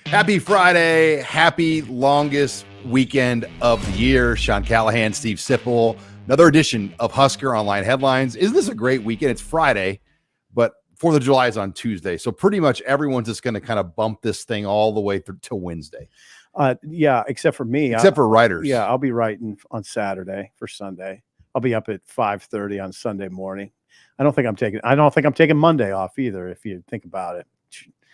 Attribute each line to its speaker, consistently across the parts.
Speaker 1: Happy Friday. Happy longest weekend of the year. Sean Callahan, Steve Sipple. Another edition of HuskerOnline Headlines. Isn't this a great weekend? It's Friday, but 4th of July is on Tuesday. So pretty much everyone's just going to kind of bump this thing all the way through to Wednesday.
Speaker 2: Yeah, except for me.
Speaker 1: Except for writers.
Speaker 2: Yeah, I'll be writing on Saturday for Sunday. I'll be up at 5:30 on Sunday morning. I don't think I'm taking Monday off either, if you think about it,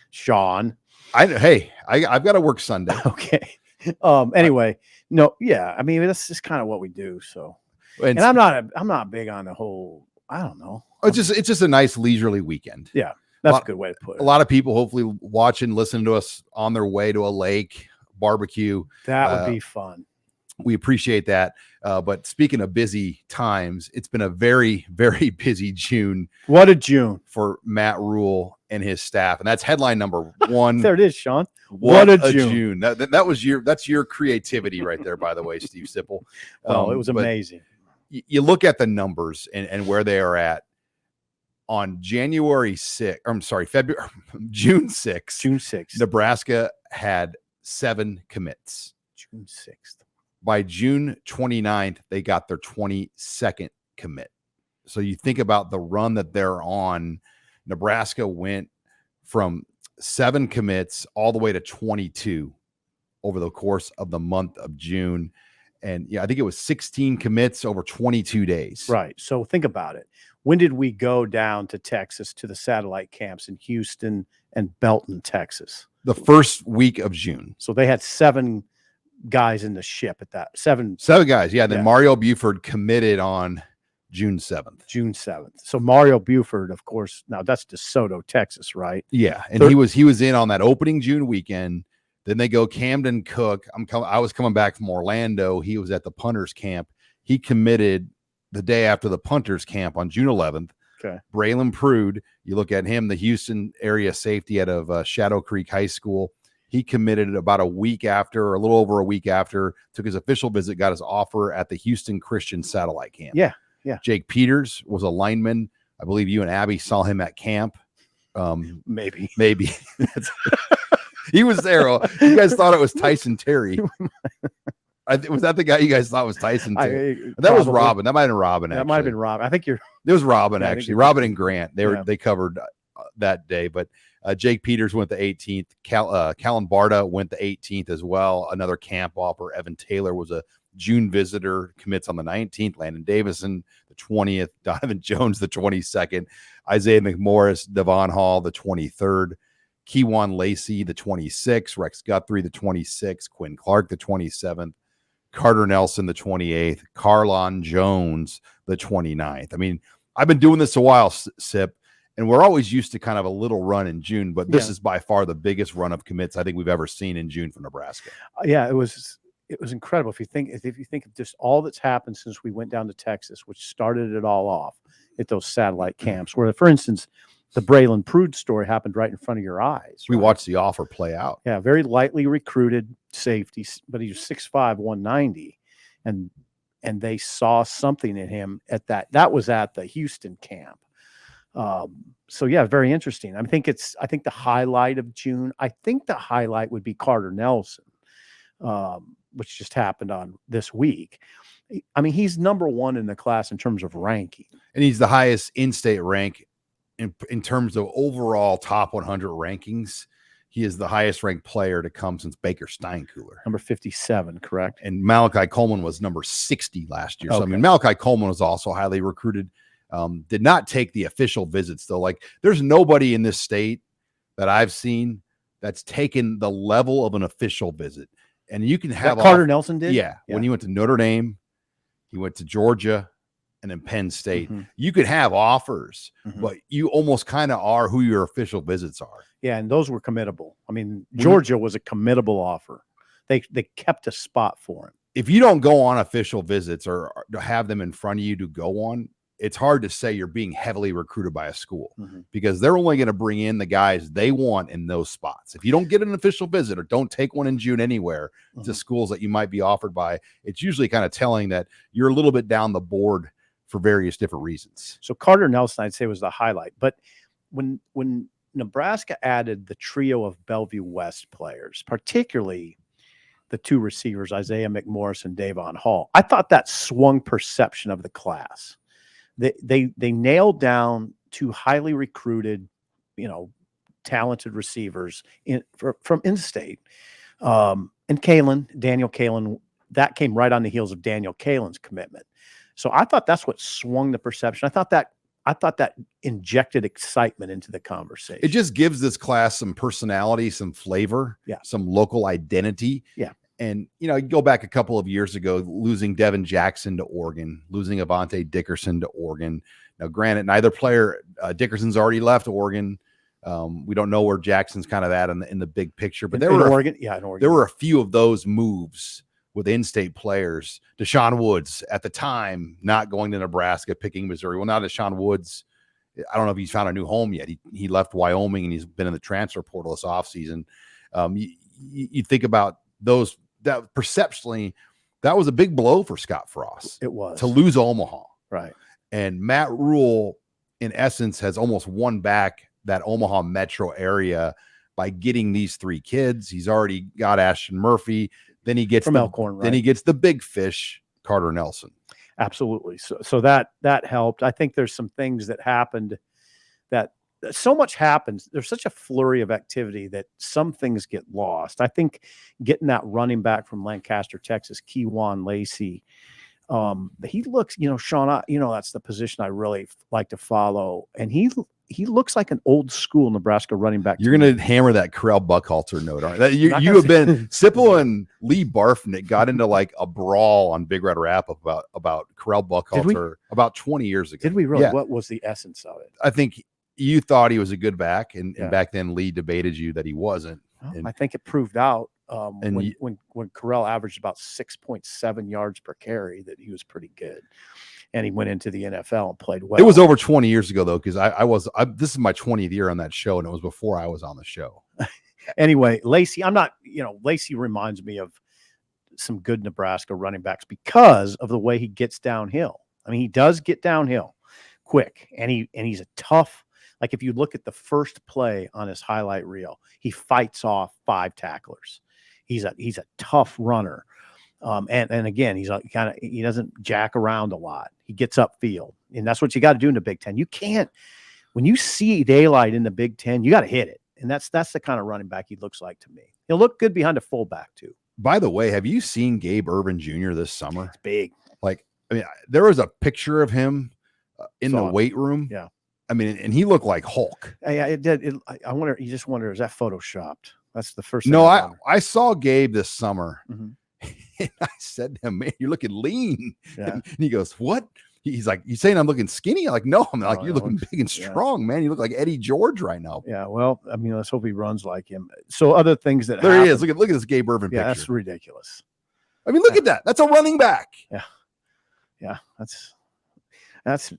Speaker 2: Sean.
Speaker 1: I've got to work Sunday.
Speaker 2: Okay. Anyway, no, yeah. I mean, that's just kind of what we do. So, and I'm not big on the whole. I don't know.
Speaker 1: It's just a nice leisurely weekend.
Speaker 2: Yeah, that's a good way to put it.
Speaker 1: A lot of people hopefully watching, listening to us on their way to a lake barbecue.
Speaker 2: That would be fun.
Speaker 1: We appreciate that. But speaking of busy times, it's been a very, very busy June.
Speaker 2: What a June
Speaker 1: for Matt Rhule and his staff. And that's headline number one.
Speaker 2: There it is, Sean. What a June.
Speaker 1: That's your creativity right there, by the way, Steve Sipple.
Speaker 2: It was amazing.
Speaker 1: You look at the numbers and where they are at on June 6th. Nebraska had 7 commits.
Speaker 2: June 6th.
Speaker 1: By June 29th, they got their 22nd commit. So you think about the run that they're on. Nebraska went from 7 commits all the way to 22 over the course of the month of June. And yeah, I think it was 16 commits over 22 days.
Speaker 2: Right. So think about it. When did we go down to Texas to the satellite camps in Houston and Belton, Texas?
Speaker 1: The first week of June.
Speaker 2: So they had 7 guys in the ship at that. Seven
Speaker 1: guys. Yeah. Then Mario Buford committed on June 7th.
Speaker 2: June 7th. So Mario Buford, of course, now that's DeSoto, Texas, right?
Speaker 1: Yeah. And he was in on that opening June weekend. Then they go Camden Cook. I was coming back from Orlando. He was at the punters camp. He committed the day after the punters camp on June 11th.
Speaker 2: Okay.
Speaker 1: Braylon Prude, you look at him, the Houston area safety out of Shadow Creek High School. He committed about a week after, or a little over a week after, took his official visit, got his offer at the Houston Christian Satellite Camp.
Speaker 2: Yeah. Yeah.
Speaker 1: Jake Peters was a lineman. I believe you and Abby saw him at camp.
Speaker 2: Maybe.
Speaker 1: He was there. You guys thought it was Tyson Terry. Was that the guy you guys thought was Tyson Terry? That was Robin. That might have been Robin.
Speaker 2: That might have been Robin. I think it
Speaker 1: was Robin, actually. Robin and Grant. They covered that day. But Jake Peters went the 18th. Callan Barta went the 18th as well. Another camp offer. Evan Taylor was a June visitor, commits on the 19th. Landon Davison, the 20th. Donovan Jones, the 22nd. Isaiah McMorris, Devon Hall, the 23rd. Keywan Lacey, the 26th. Rex Guthrie, the 26th. Quinn Clark, the 27th. Carter Nelson, the 28th. Garland Jones, the 29th. I mean, I've been doing this a while, Sip, and we're always used to kind of a little run in June, but this is by far the biggest run of commits I think we've ever seen in June for Nebraska.
Speaker 2: Yeah, it was incredible. If you think of just all that's happened since we went down to Texas, which started it all off at those satellite camps, where, for instance, the Braylon Prude story happened right in front of your eyes.
Speaker 1: We watched the offer play out.
Speaker 2: Yeah, very lightly recruited safety, but he was 6'5", 190, and they saw something in him at that. That was at the Houston camp. So yeah, very interesting. I think the highlight of June. I think the highlight would be Carter Nelson, which just happened on this week. I mean, he's number 1 in the class in terms of ranking,
Speaker 1: and he's the highest in-state rank in terms of overall top 100 rankings. He is the highest ranked player to come since Baker Steinkuhler.
Speaker 2: Number 57, correct?
Speaker 1: And Malachi Coleman was number 60 last year.
Speaker 2: Okay.
Speaker 1: So, I mean, Malachi Coleman was also highly recruited. Did not take the official visits, though. Like, there's nobody in this state that I've seen that's taken the level of an official visit. And you can have
Speaker 2: Carter Nelson did?
Speaker 1: Yeah. When he went to Notre Dame, he went to Georgia, and in Penn State, you could have offers, but you almost kind of are who your official visits are.
Speaker 2: Yeah, and those were committable. I mean, Georgia was a committable offer. They kept a spot for him.
Speaker 1: If you don't go on official visits or have them in front of you to go on, it's hard to say you're being heavily recruited by a school because they're only going to bring in the guys they want in those spots. If you don't get an official visit or don't take one in June anywhere to schools that you might be offered by, it's usually kind of telling that you're a little bit down the board for various different reasons.
Speaker 2: So Carter Nelson, I'd say, was the highlight. But when Nebraska added the trio of Bellevue West players, particularly the two receivers, Isaiah McMorris and Davon Hall, I thought that swung perception of the class. They nailed down two highly recruited, talented receivers from in-state. And Daniel Kaelin, that came right on the heels of Daniel Kaelin's commitment. So I thought that's what swung the perception. I thought that injected excitement into the conversation.
Speaker 1: It just gives this class some personality, some flavor, some local identity.
Speaker 2: Yeah.
Speaker 1: And, you go back a couple of years ago, losing Devin Jackson to Oregon, losing Avante Dickerson to Oregon. Now, granted, neither player, Dickerson's already left Oregon. We don't know where Jackson's kind of at in the big picture, but
Speaker 2: in Oregon.
Speaker 1: There were a few of those moves with in-state players. Deshaun Woods at the time, not going to Nebraska, picking Missouri. Well, now Deshaun Woods, I don't know if he's found a new home yet. He left Wyoming and he's been in the transfer portal this offseason. You think about those, that perceptually, that was a big blow for Scott Frost.
Speaker 2: It was.
Speaker 1: To lose Omaha.
Speaker 2: Right.
Speaker 1: And Matt Rhule, in essence, has almost won back that Omaha metro area by getting these three kids. He's already got Ashton Murphy. Then he gets
Speaker 2: from Elkhorn, right?
Speaker 1: Then he gets the big fish, Carter Nelson.
Speaker 2: Absolutely. So that helped. I think there's some things that happened that so much happens. There's such a flurry of activity that some things get lost. I think getting that running back from Lancaster, Texas, Keywan Lacey, he looks, Sean, that's the position I really like to follow. And he looks like an old school Nebraska running back.
Speaker 1: You're going to hammer that Rhule Buckhalter note, aren't you? You have been Sipple and Lee Barfnick got into like a brawl on Big Red Wrap Up about Rhule Buckhalter about 20 years ago.
Speaker 2: Did we really?
Speaker 1: Yeah.
Speaker 2: What was the essence of it?
Speaker 1: I think you thought he was a good back, and back then Lee debated you that he wasn't.
Speaker 2: Well, I think it proved out when Rhule averaged about 6.7 yards per carry that he was pretty good. And he went into the NFL and played well.
Speaker 1: It was over 20 years ago, though, because this is my 20th year on that show, and it was before I was on the show.
Speaker 2: Anyway, Lacey, Lacey reminds me of some good Nebraska running backs because of the way he gets downhill. I mean, he does get downhill quick, and he's a tough. Like if you look at the first play on his highlight reel, he fights off 5 tacklers. He's a tough runner. And again, he doesn't jack around a lot. He gets upfield, and that's what you got to do in the Big Ten. You can't, when you see daylight in the Big Ten, you got to hit it. And that's the kind of running back he looks like to me. He'll look good behind a fullback too.
Speaker 1: By the way, have you seen Gabe Urban Jr. this summer?
Speaker 2: It's big.
Speaker 1: There was a picture of him in the weight room.
Speaker 2: Yeah.
Speaker 1: And he looked like Hulk.
Speaker 2: Yeah, it did. I wonder, you just wonder, is that photoshopped? That's the first thing.
Speaker 1: No, I saw Gabe this summer.
Speaker 2: Mm-hmm.
Speaker 1: And I said to him, man, you're looking lean.
Speaker 2: Yeah.
Speaker 1: And he goes, what? He's like, you saying I'm looking skinny? I'm like, no, I'm like, you're looking big and strong, man. You look like Eddie George right now.
Speaker 2: Yeah. Well, let's hope he runs like him. So other things that
Speaker 1: he is. Look at this Gabe Irvin picture.
Speaker 2: That's ridiculous.
Speaker 1: Look at that. That's a running back.
Speaker 2: Yeah. Yeah.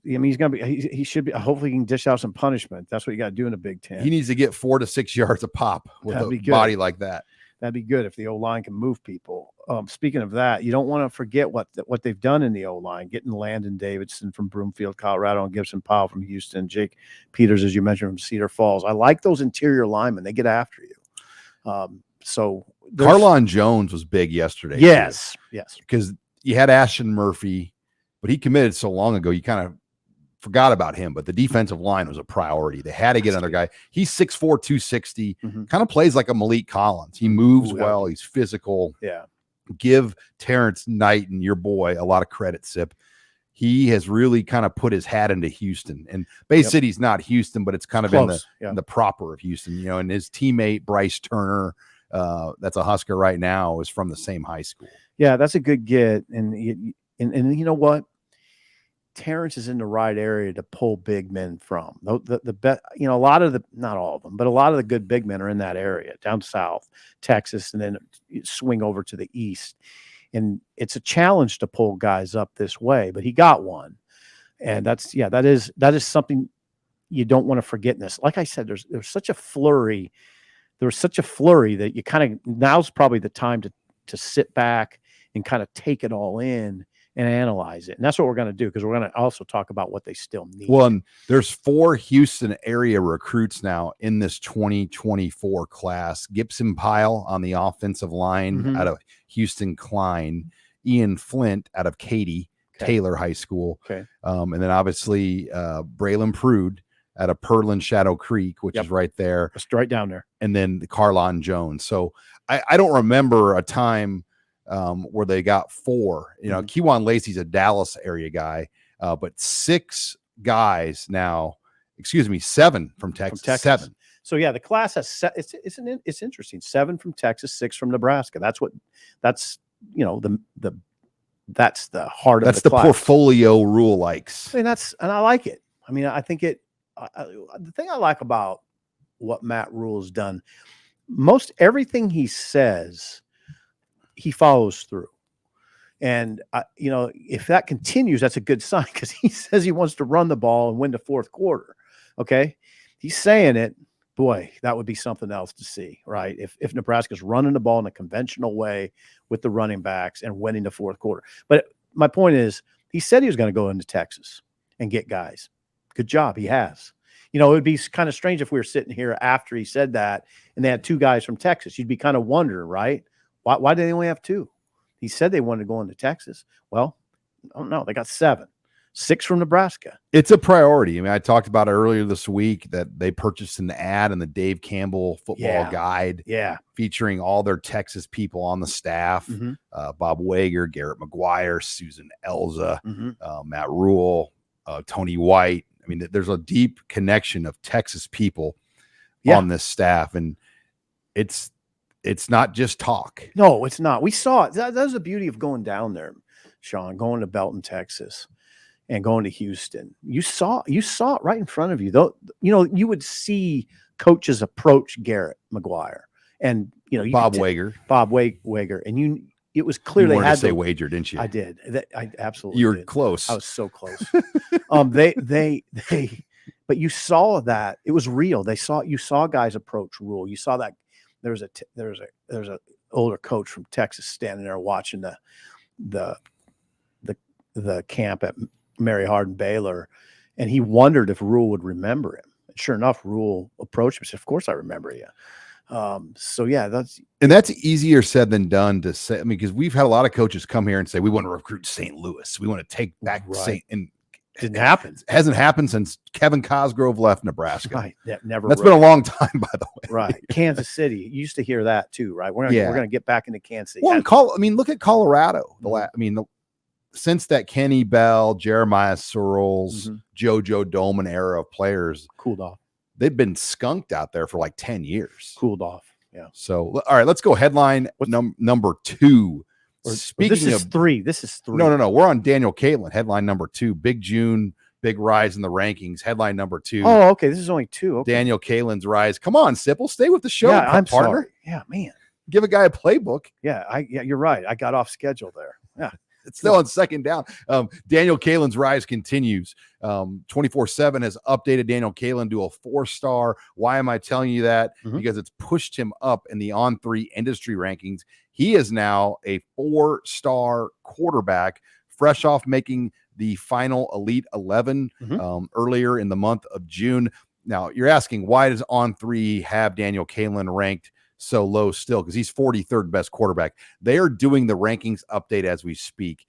Speaker 2: He's going to be, he should be, hopefully he can dish out some punishment. That's what you got to do in the Big Ten.
Speaker 1: He needs to get 4 to 6 yards a pop with a body like that.
Speaker 2: That'd be good if the O-line can move people. Speaking of that, you don't want to forget what they've done in the O-line, getting Landon Davidson from Broomfield, Colorado, and Gibson Powell from Houston, Jake Peters, as you mentioned, from Cedar Falls. I like those interior linemen. They get after you. So
Speaker 1: Garland Jones was big yesterday.
Speaker 2: Yes.
Speaker 1: Because you had Ashton Murphy, but he committed so long ago, you kind of forgot about him, but the defensive line was a priority. They had to get another guy. He's 6'4", 260, kind of plays like a Malik Collins. He moves well. He's physical.
Speaker 2: Yeah.
Speaker 1: Give Terrence Knight and your boy a lot of credit, Sip. He has really kind of put his hat into Houston. And Bay City's not Houston, but it's kind of in the proper of Houston, and his teammate, Bryce Turner, that's a Husker right now, is from the same high school.
Speaker 2: Yeah, that's a good get. And you know what? Terrence is in the right area to pull big men from. The a lot of not all of them, but a lot of the good big men are in that area down south, Texas, and then swing over to the east. And it's a challenge to pull guys up this way, but he got one. And that is something you don't want to forget in this. Like I said, there's such a flurry. There was such a flurry that you kind of, now's probably the time to sit back and kind of take it all in and analyze it. And that's what we're going to do, because we're going to also talk about what they still need.
Speaker 1: Well, and there's 4 Houston area recruits now in this 2024 class. Gibson Pyle on the offensive line out of Houston Klein, Ian Flint out of Katy Taylor High School. And then obviously Braylon Prude out of Pearland Shadow Creek, which is right there.
Speaker 2: It's right down there.
Speaker 1: And then the Garland Jones. So I don't remember a time where they got 4. You know, Kewan Lacey's a Dallas area guy, but 6 guys now, 7 from Texas. 7.
Speaker 2: So yeah, the class has it's interesting. 7 from Texas, 6 from Nebraska. That's you know, that's the heart of the class.
Speaker 1: Portfolio Rhule likes.
Speaker 2: And I like it. I mean, I think the thing I like about what Matt Rhule's done, most everything he says, he follows through. And, you know, if that continues, that's a good sign, because he says he wants to run the ball and win the 4th quarter. Okay. He's saying it. Boy, that would be something else to see, right? If Nebraska's running the ball in a conventional way with the running backs and winning the 4th quarter. But my point is, he said he was going to go into Texas and get guys. Good job. He has. You know, it would be kind of strange if we were sitting here after he said that and they had 2 guys from Texas. You'd be kind of wondering, right? Why did they only have 2? He said they wanted to go into Texas. Well, I don't know. They got 7. 6 from Nebraska.
Speaker 1: It's a priority. I mean, I talked about it earlier this week that they purchased an ad in the Dave Campbell Football Guide, featuring all their Texas people on the staff. Bob Wager, Garrett McGuire, Susan Elza, Matt Rhule, Tony White. I mean, there's a deep connection of Texas people on this staff, and it's not just talk.
Speaker 2: No, it's not. We saw it. That was the beauty of going down there, Sean, going to Belton, Texas, and going to Houston. You saw it right in front of you. Though, you know, you would see coaches approach Garrett McGuire, and you know,
Speaker 1: Bob Wager,
Speaker 2: and it was clear
Speaker 1: you
Speaker 2: they
Speaker 1: wanted
Speaker 2: had
Speaker 1: to say Wager, didn't you?
Speaker 2: I did. I absolutely.
Speaker 1: You were
Speaker 2: did.
Speaker 1: close.
Speaker 2: I was so close. But you saw that it was real. You saw guys approach Rhule. You saw that there's a older coach from Texas standing there watching the camp at Mary Hardin Baylor, and he wondered if Rhule would remember him. And sure enough, Rhule approached him and said, "Of course I remember you." So yeah,
Speaker 1: that's easier said than done to say. I mean, because we've had a lot of coaches come here and say we want to recruit St. Louis, we want to take back St. and
Speaker 2: didn't happen.
Speaker 1: It hasn't happened since Kevin Cosgrove left Nebraska.
Speaker 2: Right, never.
Speaker 1: That's been a long time, by the way.
Speaker 2: Right, Kansas City. You used to hear that too, right? We're gonna get back into Kansas City.
Speaker 1: Well, I mean, look at Colorado. Since that Kenny Bell, Jeremiah Searles, JoJo Doman era of players
Speaker 2: cooled off.
Speaker 1: They've been skunked out there for like 10 years.
Speaker 2: Cooled off. Yeah.
Speaker 1: So, all right, let's go headline number 2.
Speaker 2: This is 3.
Speaker 1: No. We're on Daniel Kaelin. Headline number 2. Big June, big rise in the rankings. Headline number 2.
Speaker 2: Oh, okay. This is only 2. Okay.
Speaker 1: Daniel Kaelin's rise. Come on, Sipple. Stay with the show.
Speaker 2: Yeah, I'm
Speaker 1: partner.
Speaker 2: Sorry. Yeah, man.
Speaker 1: Give a guy a playbook.
Speaker 2: Yeah, you're right. I got off schedule there. Yeah.
Speaker 1: It's still on second down. Daniel Kaelin's rise continues. 24/7 has updated Daniel Kaelin to a 4-star. Why am I telling you that? Because it's pushed him up in the On3 industry rankings. He is now a 4-star quarterback, fresh off making the final Elite 11 earlier in the month of June. Now, you're asking, why does On3 have Daniel Kaelin ranked so low still? Because he's 43rd best quarterback. They are doing the rankings update as we speak.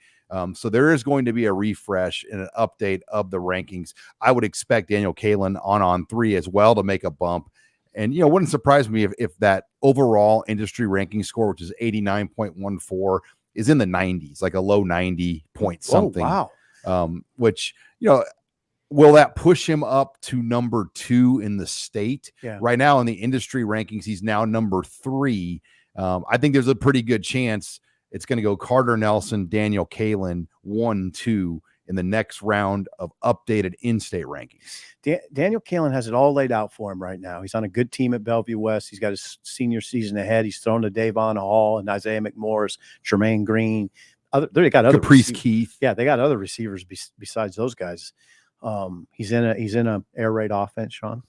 Speaker 1: So there is going to be a refresh and an update of the rankings. I would expect Daniel Kaelin on 3 as well to make a bump. And, you know, wouldn't surprise me if that overall industry ranking score, which is 89.14, is in the 90s, like a low 90 point something.
Speaker 2: Oh, wow.
Speaker 1: Which, you know, will that push him up to number 2 in the state?
Speaker 2: Yeah. Right
Speaker 1: now in the industry rankings, he's now number 3. I think there's a pretty good chance it's going to go Carter Nelson, Daniel Kaelin, 1-2 in the next round of updated in-state rankings.
Speaker 2: Daniel Kaelin has it all laid out for him right now. He's on a good team at Bellevue West. He's got his senior season ahead. He's thrown to Davon Hall and Isaiah McMorris, Tremaine Green. They got other
Speaker 1: Caprice Keith.
Speaker 2: Yeah, they got other receivers besides those guys. He's in a air raid offense, Sean.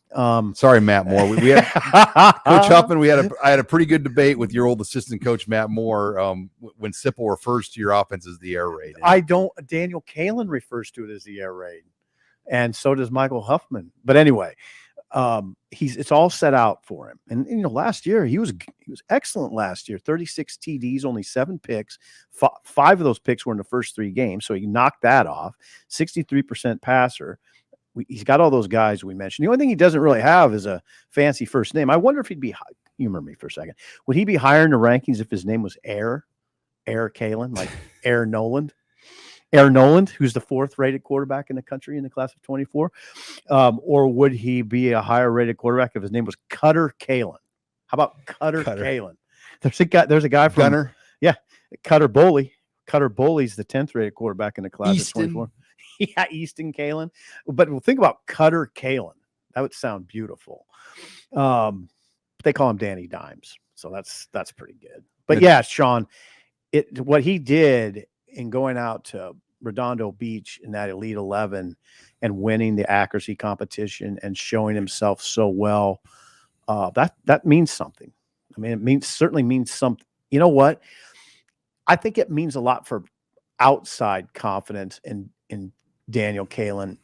Speaker 1: Sorry, Matt Moore. We had Coach Huffman. I had a pretty good debate with your old assistant coach Matt Moore when Sipple refers to your offense as the air raid.
Speaker 2: Daniel Kaelin refers to it as the air raid, and so does Michael Huffman. But anyway, it's all set out for him. And last year he was excellent. Last year, 36 TDs, only 7 picks. 5 of those picks were in the first 3 games, so he knocked that off. 63% passer. He's got all those guys we mentioned. The only thing he doesn't really have is a fancy first name. I wonder if he'd be. Humor me for a second. Would he be higher in the rankings if his name was Air Kaelin, like Air Noland? Air Noland, who's the 4th rated quarterback in the country in the class of 24, or would he be a higher rated quarterback if his name was Cutter Kaelin? How about Cutter Kaelin? There's a guy from
Speaker 1: Gunner.
Speaker 2: Yeah, Cutter Boley. Cutter Boley's the 10th rated quarterback in the class of 24. Yeah, Easton Kaelin. But think about Cutter Kaelin. That would sound beautiful. They call him Danny Dimes, so that's pretty good. But yeah, Sean, what he did in going out to Redondo Beach in that Elite 11 and winning the accuracy competition and showing himself so well, that means something. I mean, certainly means something. You know what? I think it means a lot for outside confidence in Daniel Kaelin.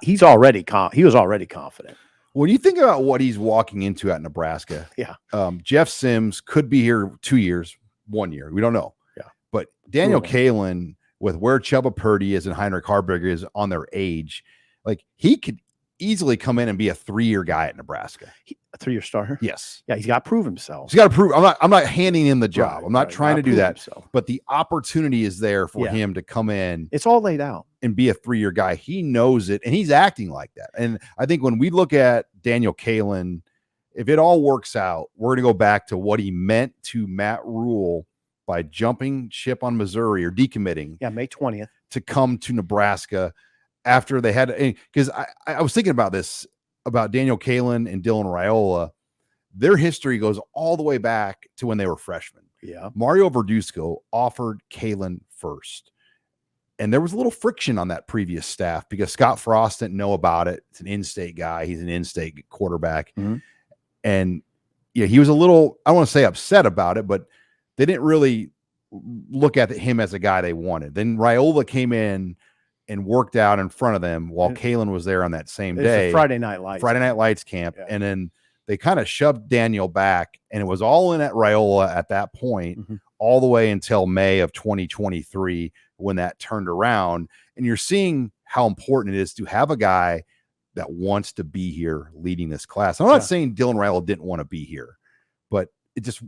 Speaker 2: He was already confident.
Speaker 1: When you think about what he's walking into at Nebraska,
Speaker 2: yeah,
Speaker 1: Jeff Sims could be here 2 years, 1 year. We don't know.
Speaker 2: Yeah,
Speaker 1: but Daniel Kaelin, with where Chuba Purdy is and Heinrich Harburger is on their age, like he could easily come in and be a 3-year guy at Nebraska.
Speaker 2: A 3-year starter?
Speaker 1: Yes.
Speaker 2: Yeah, he's got to prove himself.
Speaker 1: He's got to prove. I'm not handing him the job.
Speaker 2: Right,
Speaker 1: I'm not trying to do that.
Speaker 2: Himself.
Speaker 1: But the opportunity is there for him to come in.
Speaker 2: It's all laid out.
Speaker 1: And be a 3-year guy. He knows it, and he's acting like that. And I think when we look at Daniel Kaelin, if it all works out, we're going to go back to what he meant to Matt Rhule by jumping ship on Missouri or decommitting.
Speaker 2: Yeah, May 20th.
Speaker 1: To come to Nebraska after they had, because I was thinking about this, about Daniel Kaelin and Dylan Raiola. Their history goes all the way back to when they were freshmen.
Speaker 2: Yeah.
Speaker 1: Mario Verduzco offered Kaelin first. And there was a little friction on that previous staff because Scott Frost didn't know about it. It's an in-state guy. He's an in-state quarterback.
Speaker 2: Mm-hmm.
Speaker 1: And yeah, he was a little, I don't want to say upset about it, but they didn't really look at him as a guy they wanted. Then Raiola came in and worked out in front of them while Kaelin was there on that same day.
Speaker 2: Friday Night Lights camp.
Speaker 1: Yeah. And then they kind of shoved Daniel back, and it was all in at Raiola at that point, all the way until May of 2023 when that turned around. And you're seeing how important it is to have a guy that wants to be here leading this class. I'm not saying Dylan Raiola didn't want to be here, but it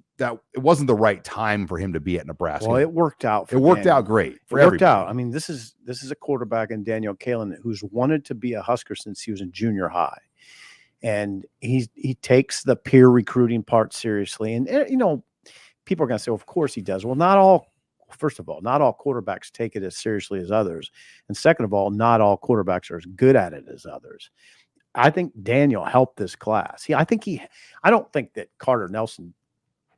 Speaker 1: wasn't the right time for him to be at Nebraska.
Speaker 2: Well, it worked out.
Speaker 1: It worked out great.
Speaker 2: It worked out. I mean, this is a quarterback in Daniel Kaelin who's wanted to be a Husker since he was in junior high. And he takes the peer recruiting part seriously. And people are going to say, well, of course he does. Well, first of all, not all quarterbacks take it as seriously as others. And second of all, not all quarterbacks are as good at it as others. I think Daniel helped this class. I don't think that Carter Nelson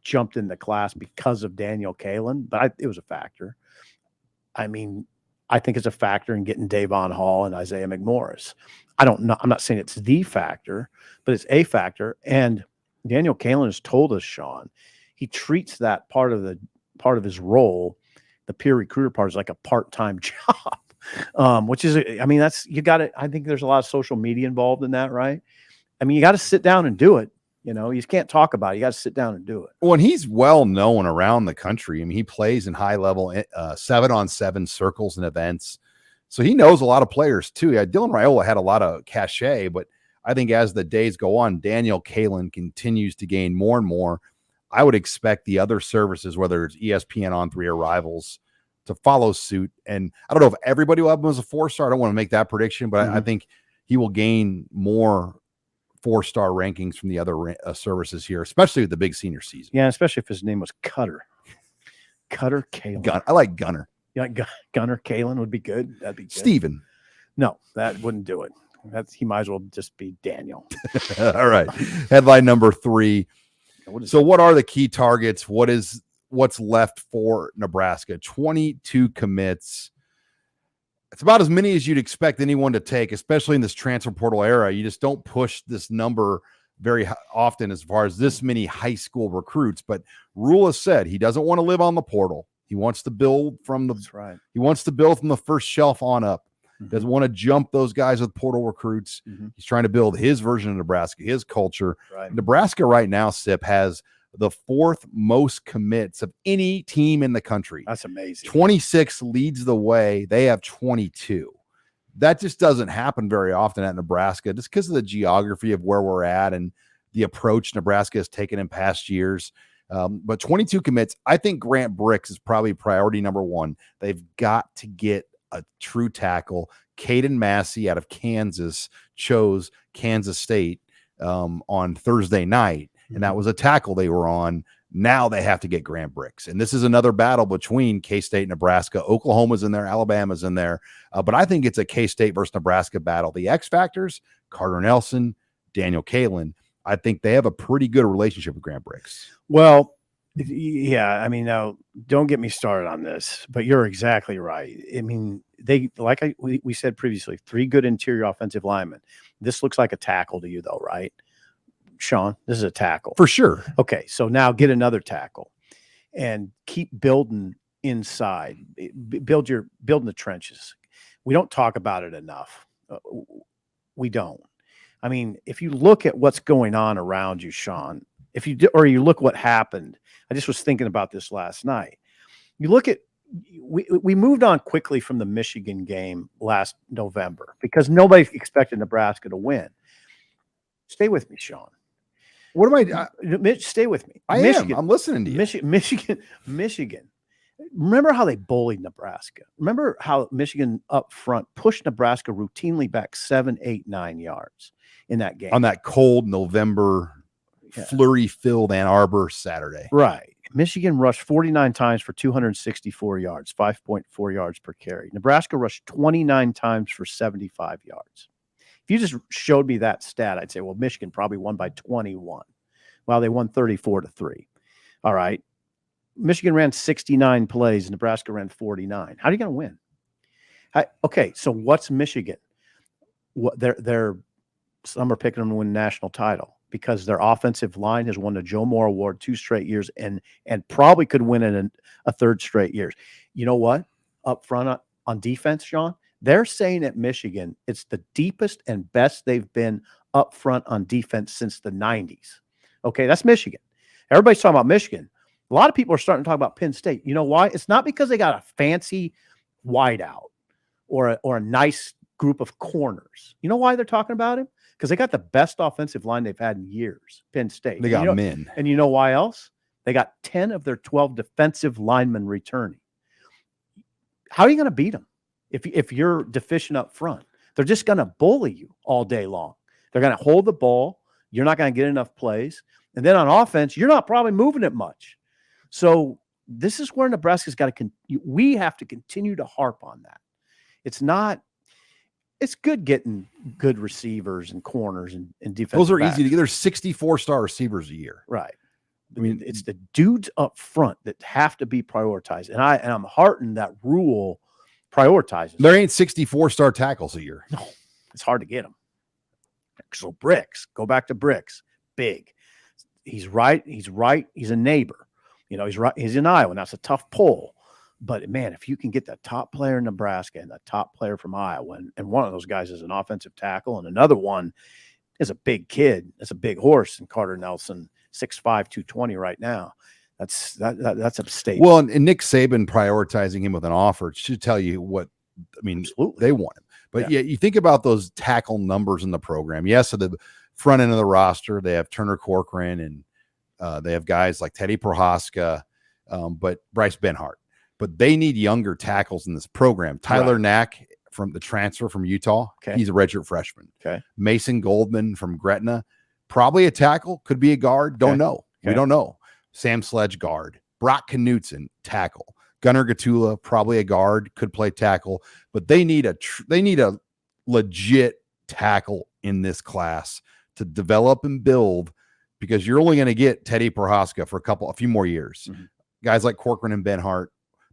Speaker 2: jumped in the class because of Daniel Kaelin, but it was a factor. I mean, I think it's a factor in getting Davon Hall and Isaiah McMorris. I'm not saying it's the factor, but it's a factor. And Daniel Kaelin has told us, Sean, he treats that part of his role, the peer recruiter part, is like a part-time job, which is, I mean, I think there's a lot of social media involved in that, right? I mean, you got to sit down and do it. You can't talk about it. You got to sit down and do it.
Speaker 1: Well, and he's well known around the country. I mean, he plays in high level 7-on-7 circles and events. So he knows a lot of players too. Yeah, Dylan Raiola had a lot of cachet, but I think as the days go on, Daniel Kaelin continues to gain more and more. I would expect the other services, whether it's ESPN, On3, or Rivals, to follow suit. And I don't know if everybody will have him as a 4-star. I don't want to make that prediction, but I think he will gain more 4-star rankings from the other services here, especially with the big senior season.
Speaker 2: Yeah, especially if his name was Cutter Kaelin.
Speaker 1: I like Gunner.
Speaker 2: Yeah, Gunner Kaelin would be good. That'd be good.
Speaker 1: Steven.
Speaker 2: No, that wouldn't do it. He might as well just be Daniel.
Speaker 1: All right. Headline number 3. What are the key targets? What's left for Nebraska? 22 commits. It's about as many as you'd expect anyone to take, especially in this transfer portal era. You just don't push this number very often as far as this many high school recruits. But Rhule has said he doesn't want to live on the portal. He wants to build from the He wants to build from the first shelf on up. Doesn't want to jump those guys with portal recruits. He's trying to build his version of Nebraska, his culture. Nebraska right now, Sip, has the 4th most commits of any team in the country.
Speaker 2: That's amazing.
Speaker 1: 26 leads the way. They have 22. That just doesn't happen very often at Nebraska, just because of the geography of where we're at and the approach Nebraska has taken in past years. But 22 commits. I think Grant Bricks is probably priority number 1. They've got to get a true tackle. Caden Massey out of Kansas chose Kansas State on Thursday night, and that was a tackle they were on. Now they have to get Grant Bricks. And this is another battle between K-State and Nebraska. Oklahoma's in there. Alabama's in there. But I think it's a K-State versus Nebraska battle. The X factors, Carter Nelson, Daniel Kaelin, I think they have a pretty good relationship with Grant Bricks.
Speaker 2: Well, yeah, I mean, now don't get me started on this, but you're exactly right. I mean, we said previously, 3 good interior offensive linemen. This looks like a tackle to you, though, right, Sean? This is a tackle
Speaker 1: for sure.
Speaker 2: Okay, so now get another tackle and keep building inside. Building the trenches. We don't talk about it enough. We don't. I mean, if you look at what's going on around you, Sean, you look what happened. I just was thinking about this last night. You look at, we moved on quickly from the Michigan game last November because nobody expected Nebraska to win. Stay with me, Sean.
Speaker 1: What am I?
Speaker 2: Stay with me.
Speaker 1: Michigan, I'm listening to you.
Speaker 2: Michigan. Remember how they bullied Nebraska? Remember how Michigan up front pushed Nebraska routinely back 7, 8, 9 yards in that game?
Speaker 1: On that cold November flurry-filled Ann Arbor Saturday.
Speaker 2: Right. Michigan rushed 49 times for 264 yards, 5.4 yards per carry. Nebraska rushed 29 times for 75 yards. If you just showed me that stat, I'd say, well, Michigan probably won by 21. Well, they won 34-3. All right. Michigan ran 69 plays. Nebraska ran 49. How are you going to win? Okay, so what's Michigan? Some are picking them to win a national title because their offensive line has won the Joe Moore Award 2 straight years and probably could win it in a 3rd straight years. You know what? Up front on defense, Sean, they're saying at Michigan it's the deepest and best they've been up front on defense since the 90s. Okay, that's Michigan. Everybody's talking about Michigan. A lot of people are starting to talk about Penn State. You know why? It's not because they got a fancy wideout or a nice group of corners. You know why they're talking about him? Because they got the best offensive line they've had in years, Penn State.
Speaker 1: They got men.
Speaker 2: And you know why else? They got 10 of their 12 defensive linemen returning. How are you going to beat them if you're deficient up front? They're just going to bully you all day long. They're going to hold the ball. You're not going to get enough plays. And then on offense, you're not probably moving it much. So this is where Nebraska's got to we have to continue to harp on that. It's good getting good receivers and corners and defense.
Speaker 1: Those are easy to get. There's 64-star receivers a year.
Speaker 2: Right. I mean, it's the dudes up front that have to be prioritized. And I'm heartened that Rhule prioritizes.
Speaker 1: There ain't 64-star tackles a year.
Speaker 2: No, it's hard to get them. So Bricks, go back to Bricks. Big. He's right. He's a neighbor. You know, he's right. He's in Iowa. And that's a tough pull. But, man, if you can get the top player in Nebraska and the top player from Iowa, and one of those guys is an offensive tackle and another one is a big kid, that's a big horse, and Carter Nelson, 6'5", 220 right now. That's a statement.
Speaker 1: Well, and Nick Saban prioritizing him with an offer should tell you what – I mean, absolutely. They want him. But, yeah, you think about those tackle numbers in the program. Yes, at the front end of the roster, they have Turner Corcoran and they have guys like Teddy Prohaska, but Bryce Benhart. But they need younger tackles in this program. Tyler Knack from the transfer from Utah. Okay. He's a redshirt freshman.
Speaker 2: Okay.
Speaker 1: Mason Goldman from Gretna, probably a tackle, could be a guard. Don't know. Okay. We don't know. Sam Sledge, guard. Brock Knutson, tackle. Gunnar Gatula, probably a guard, could play tackle. But they need a legit tackle in this class to develop and build, because you're only going to get Teddy Prohaska for a few more years. Mm-hmm. Guys like Corcoran and Benhart,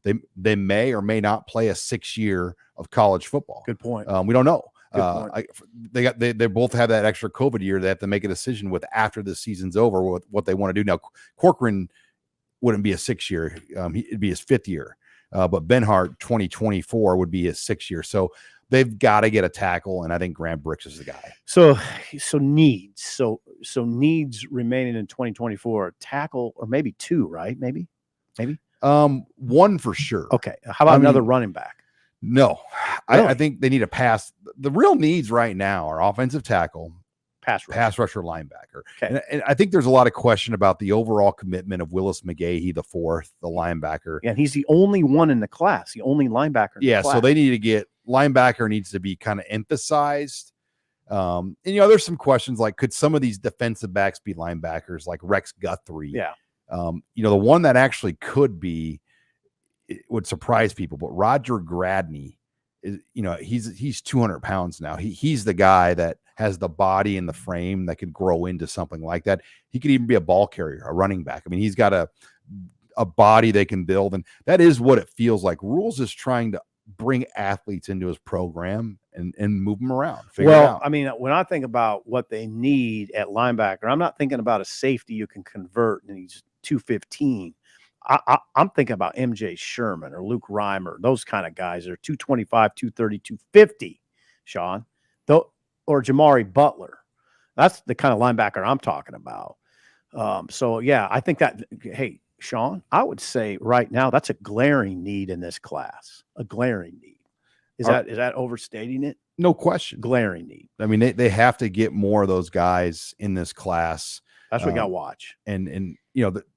Speaker 1: they may or may not play a 6-year of college football.
Speaker 2: Good point.
Speaker 1: We don't know.
Speaker 2: Good
Speaker 1: They both have that extra COVID year. They have to make a decision with after the season's over what they want to do. Now, Corcoran wouldn't be a 6-year. It'd be his 5th year. But Benhart 2024 would be his 6th year. So they've got to get a tackle, and I think Grant Bricks is the guy.
Speaker 2: So needs. So needs remaining in 2024, tackle or maybe 2, right? Maybe.
Speaker 1: 1 for sure.
Speaker 2: Okay. How about another running back?
Speaker 1: No,
Speaker 2: Really?
Speaker 1: I think they need a pass. The real needs right now are offensive tackle,
Speaker 2: Pass
Speaker 1: rusher, linebacker.
Speaker 2: Okay.
Speaker 1: And I think there's a lot of question about the overall commitment of Willis McGahee, the 4th, the linebacker.
Speaker 2: Yeah, and he's the only one in the class, the only linebacker in the class.
Speaker 1: So they need to get linebacker needs to be kind of emphasized. And there's some questions like, could some of these defensive backs be linebackers like Rex Guthrie?
Speaker 2: Yeah.
Speaker 1: The one that actually could be, it would surprise people, but Roger Gradney is, he's 200 pounds now. He's the guy that has the body and the frame that could grow into something like that. He could even be a ball carrier, a running back. I mean, he's got a body they can build, and that is what it feels like. Rhule's is trying to bring athletes into his program and move them around.
Speaker 2: Well, I mean, when I think about what they need at linebacker, I'm not thinking about a safety you can convert and he's 215. I'm thinking about MJ Sherman or Luke Reimer, those kind of guys that are 225, 230, 250, Sean, or Jamari Butler. That's the kind of linebacker I'm talking about. So, yeah, I think that, hey, Sean, I would say right now that's a glaring need in this class, a glaring need. Is that overstating it?
Speaker 1: No question.
Speaker 2: Glaring need.
Speaker 1: I mean, they have to get more of those guys in this class.
Speaker 2: That's what we got to watch.
Speaker 1: And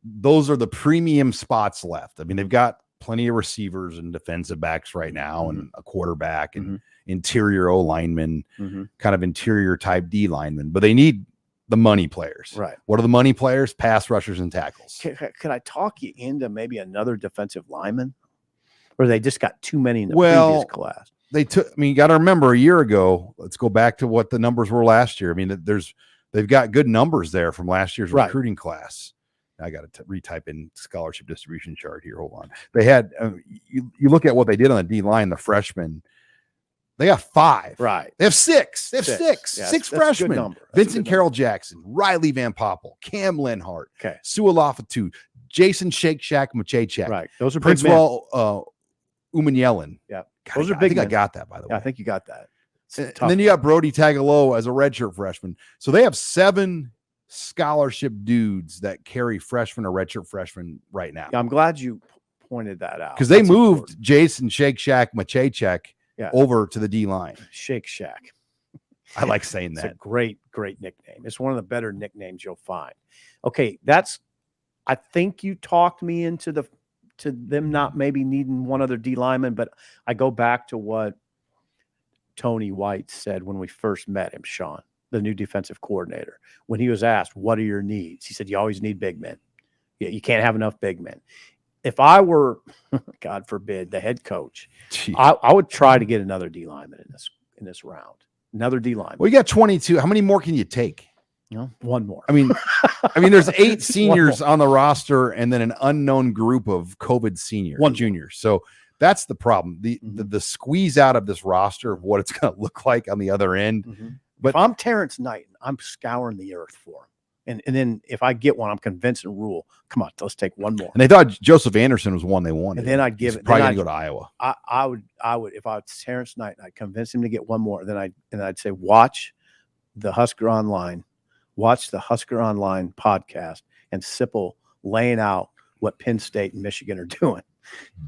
Speaker 1: those are the premium spots left. I mean, they've got plenty of receivers and defensive backs right now, and a quarterback and interior O lineman, kind of interior type D lineman, but they need the money players.
Speaker 2: Right.
Speaker 1: What are the money players? Pass rushers and tackles.
Speaker 2: Could I talk you into maybe another defensive lineman, or they just got too many in the previous class?
Speaker 1: You got to remember a year ago, let's go back to what the numbers were last year. I mean, they've got good numbers there from last year's recruiting class. I got to retype in scholarship distribution chart here. Hold on. They had, you look at what they did on the D line, the freshmen, they got 5.
Speaker 2: Right.
Speaker 1: They have 6. They have 6.
Speaker 2: Yeah,
Speaker 1: 6
Speaker 2: that's
Speaker 1: freshmen. Vincent Carroll Jackson, Riley Van Poppel, Cam Lenhart,
Speaker 2: okay,
Speaker 1: Sualafatu, Jason Shake Shack Machachek.
Speaker 2: Right. Those are
Speaker 1: Prince
Speaker 2: big men.
Speaker 1: Umanyalan.
Speaker 2: Yeah.
Speaker 1: God,
Speaker 2: those are big.
Speaker 1: I think I got that, by the way.
Speaker 2: Yeah, I think you got that.
Speaker 1: And then you got Brody Tagaloa as a redshirt freshman. So they have 7 scholarship dudes that carry freshmen or redshirt freshmen right now.
Speaker 2: Yeah, I'm glad you pointed that out.
Speaker 1: Because they moved Jason Shake Shack Machachek over to the D line.
Speaker 2: Shake Shack.
Speaker 1: I like saying that.
Speaker 2: It's a great nickname. It's one of the better nicknames you'll find. Okay, I think you talked me into them not maybe needing one other D lineman, but I go back to what Tony White said when we first met him, Sean, the new defensive coordinator. When he was asked, what are your needs? He said, you always need big men. Yeah, you can't have enough big men. If I were, God forbid, the head coach, I would try to get another D lineman in this round. Another D lineman.
Speaker 1: Well, you got 22. How many more can you take?
Speaker 2: One more.
Speaker 1: I mean, there's 8 seniors on the roster and then an unknown group of COVID juniors. So that's the problem. The squeeze out of this roster of what it's going to look like on the other end. But
Speaker 2: if I'm Terrence Knight, I'm scouring the earth for him. And then if I get one, I'm convincing Rhule, come on, let's take one more.
Speaker 1: And they thought Joseph Anderson was one they wanted.
Speaker 2: And then I'd give it.
Speaker 1: Probably going to go to Iowa.
Speaker 2: I would, if I was Terrence Knight, I'd convince him to get one more. Then I'd say, watch the HuskerOnline podcast and Sipple laying out what Penn State and Michigan are doing.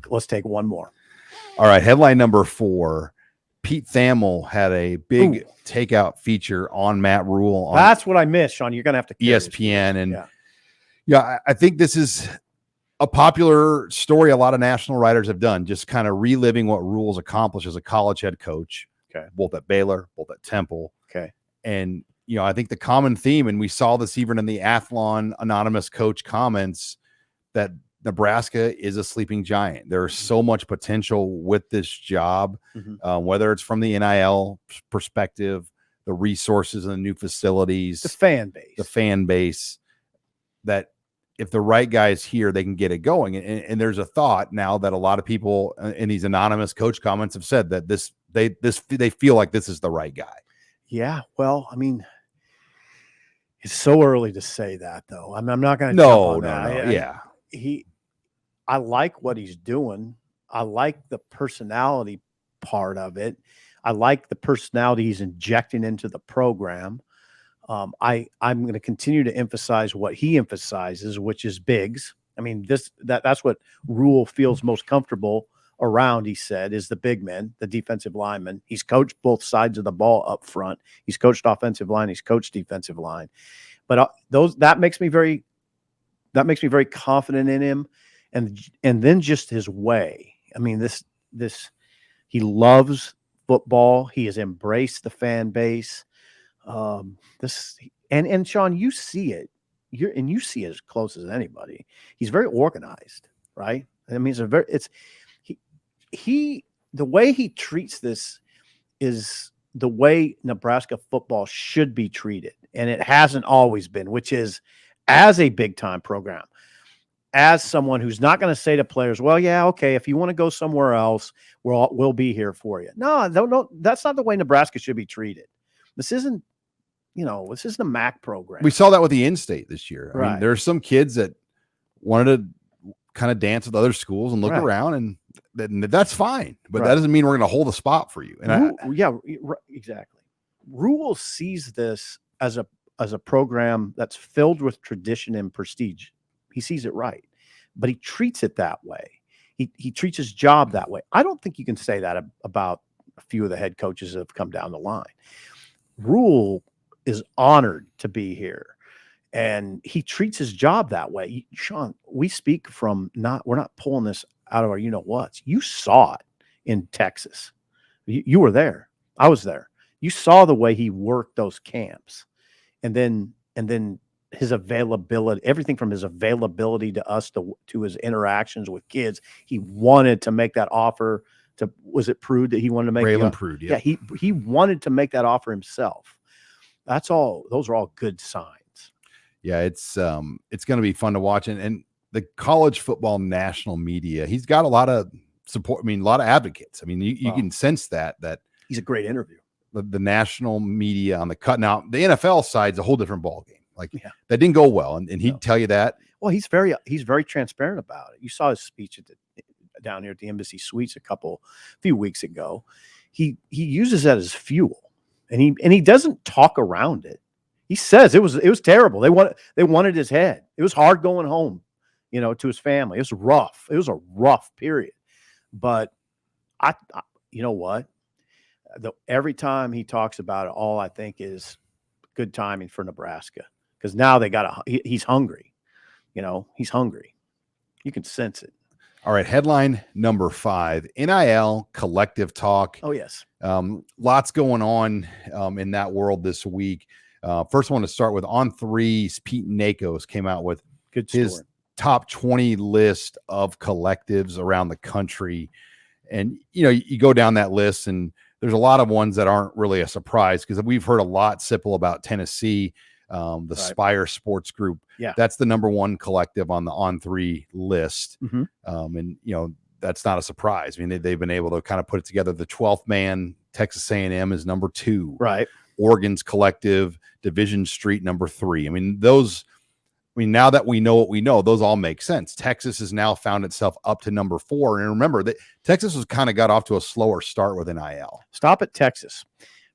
Speaker 2: Let's take one more.
Speaker 1: All right. Headline number 4. Pete Thamel had a big takeout feature on Matt Rhule.
Speaker 2: That's what I missed, Sean. You're going to have to
Speaker 1: ESPN. And I think this is a popular story a lot of national writers have done, just kind of reliving what Rhule's accomplished as a college head coach, both at Baylor, both at Temple.
Speaker 2: Okay.
Speaker 1: And, I think the common theme, and we saw this even in the Athlon anonymous coach comments, that Nebraska is a sleeping giant. There's so much potential with this job, whether it's from the NIL perspective, the resources and the new facilities,
Speaker 2: the fan base,
Speaker 1: that if the right guy is here, they can get it going. And there's a thought now that a lot of people in these anonymous coach comments have said that they feel like this is the right guy.
Speaker 2: Yeah. Well, I mean, it's so early to say that, though. I'm not going to jump on that. I like what he's doing. I like the personality part of it. I like the personality he's injecting into the program. I'm going to continue to emphasize what he emphasizes, which is bigs. I mean, that's what Rhule feels most comfortable around, he said, is the big men, the defensive linemen. He's coached both sides of the ball up front. He's coached offensive line. He's coached defensive line. But that makes me very confident in him. And then just his way. I mean, he loves football. He has embraced the fan base. And Sean, you see it. You see it as close as anybody. He's very organized, right? I mean, the way he treats this is the way Nebraska football should be treated, and it hasn't always been, which is as a big time program, as someone who's not going to say to players, "Well, yeah, okay, if you want to go somewhere else, we'll be here for you." No, that's not the way Nebraska should be treated. This isn't a MAC program.
Speaker 1: We saw that with the in-state this year. I
Speaker 2: Right.
Speaker 1: mean, there are some kids that wanted to kind of dance with other schools and look
Speaker 2: Right.
Speaker 1: around, and that's fine. But
Speaker 2: Right.
Speaker 1: that doesn't mean we're going to hold a spot for you. And
Speaker 2: Exactly. Rhule sees this as a program that's filled with tradition and prestige. He sees it right, but he treats it that way. He treats his job that way. I don't think you can say that about a few of the head coaches that have come down the line. Rhule is honored to be here, and he treats his job that way. Sean, we speak from we're not pulling this out of our you-know-whats. You saw it in Texas. You were there. I was there. You saw the way he worked those camps, and then his availability, everything from his availability to us to his interactions with kids. He wanted to make that offer to, was it Prude that he wanted to make?
Speaker 1: Braylon Prude,
Speaker 2: yeah. He wanted to make that offer himself. That's all. Those are all good signs.
Speaker 1: Yeah, it's going to be fun to watch. And the college football national media, he's got a lot of support. I mean, a lot of advocates. I mean, you can sense that
Speaker 2: he's a great interview.
Speaker 1: The national media on the cut. Now, the NFL side's a whole different ballgame. Like that didn't go well, and he'd tell you that.
Speaker 2: Well, he's very transparent about it. You saw his speech down here at the Embassy Suites a few weeks ago. He uses that as fuel. And he doesn't talk around it. He says it was terrible. They wanted his head. It was hard going home, to his family. It was rough. It was a rough period. But I you know what? Every time he talks about it, all I think is good timing for Nebraska, because now he's hungry. He's hungry. You can sense it.
Speaker 1: All right, headline number 5, NIL collective talk.
Speaker 2: Oh, yes.
Speaker 1: Lots going on in that world this week. First, I want to start with On3's Pete Nakos came out with his top 20 list of collectives around the country. And, you go down that list, and there's a lot of ones that aren't really a surprise, because we've heard a lot, Sipple, about Tennessee, the Spire Sports Group.
Speaker 2: Yeah.
Speaker 1: That's the number 1 collective on the On3 list.
Speaker 2: Mm-hmm.
Speaker 1: And, that's not a surprise. I mean, they've been able to kind of put it together. The 12th man, Texas A&M, is number 2.
Speaker 2: Right.
Speaker 1: Oregon's collective, Division Street, number 3. I mean, now that we know what we know, those all make sense. Texas has now found itself up to number 4. And remember that Texas was kind of got off to a slower start with NIL.
Speaker 2: Stop at Texas